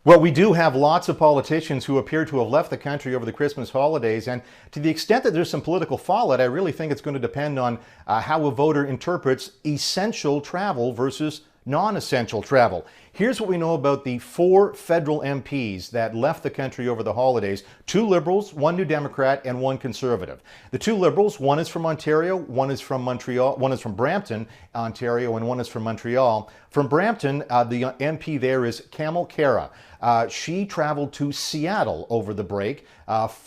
Well, we do have lots of politicians who appear to have left the country over the Christmas holidays, and to the extent that there's some political fallout, I really think it's going to depend on how a voter interprets essential travel versus non-essential travel. Here's what we know about the 4 federal MPs that left the country over the holidays: 2 Liberals, 1 New Democrat, and 1 Conservative. The 2 Liberals, one is from Ontario, one is from Montreal, one is from Brampton, Ontario, and one is from Montreal. From Brampton, the MP there is Camel Cara. She traveled to Seattle over the break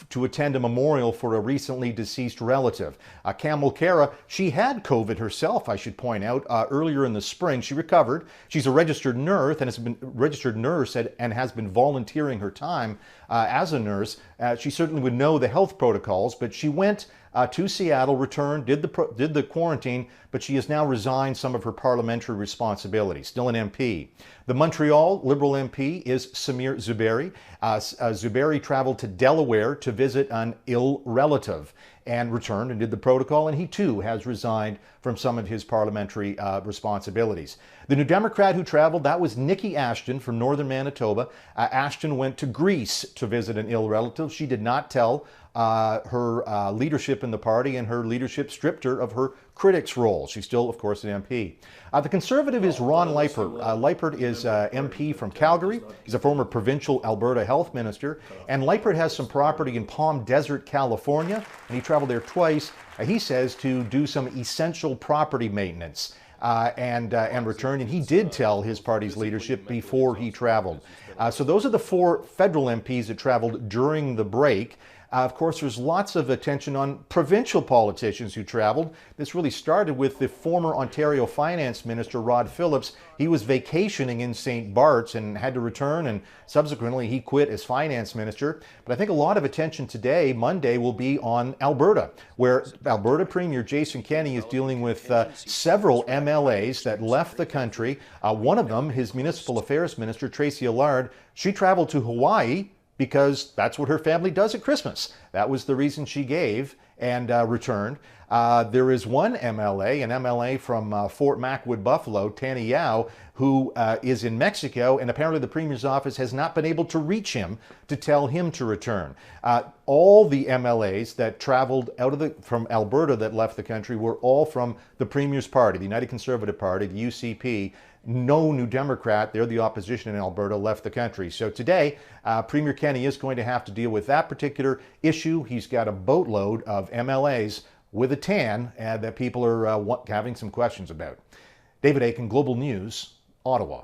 to attend a memorial for a recently deceased relative. Camel Cara, she had COVID herself, I should point out, earlier in the spring. She recovered. She's a registered nurse and has been volunteering her time as a nurse. She certainly would know the health protocols, but she went to Seattle, returned, did the quarantine, but she has now resigned some of her parliamentary responsibilities, still an MP. The Montreal Liberal MP is Samir Zuberi. Zuberi traveled to Delaware to visit an ill relative and returned and did the protocol, and he too has resigned from some of his parliamentary responsibilities. The New Democrat who traveled, that was Nikki Ashton from northern Manitoba. Ashton went to Greece to visit an ill relative. She did not tell her leadership in the party, and her leadership stripped her of her critic's role. She's still, of course, an MP. The Conservative is Ron Leipert. Leipert is MP from Calgary. He's a former provincial Alberta health minister. And Leipert has some property in Palm Desert, California, and he traveled there twice, he says, to do some essential property maintenance. And returned, and he did tell his party's leadership before he traveled. So those are the 4 federal MPs that traveled during the break. Of course, there's lots of attention on provincial politicians who traveled. This really started with the former Ontario Finance Minister, Rod Phillips. He was vacationing in St. Bart's and had to return, and subsequently he quit as Finance Minister. But I think a lot of attention today, Monday, will be on Alberta, where Alberta Premier Jason Kenney is dealing with several MLAs that left the country. One of them, his Municipal Affairs Minister, Tracy Allard, she traveled to Hawaii because that's what her family does at Christmas. That was the reason she gave and returned. There is one MLA, an MLA from Fort Macwood, Buffalo, Tanny Yao, who is in Mexico, and apparently the Premier's office has not been able to reach him to tell him to return. All the MLAs that traveled from Alberta that left the country were all from the Premier's party, the United Conservative Party, the UCP. No New Democrat, they're the opposition in Alberta, left the country. So today, Premier Kenney is going to have to deal with that particular issue. He's got a boatload of MLAs with a tan that people are having some questions about. David Akin, Global News, Ottawa.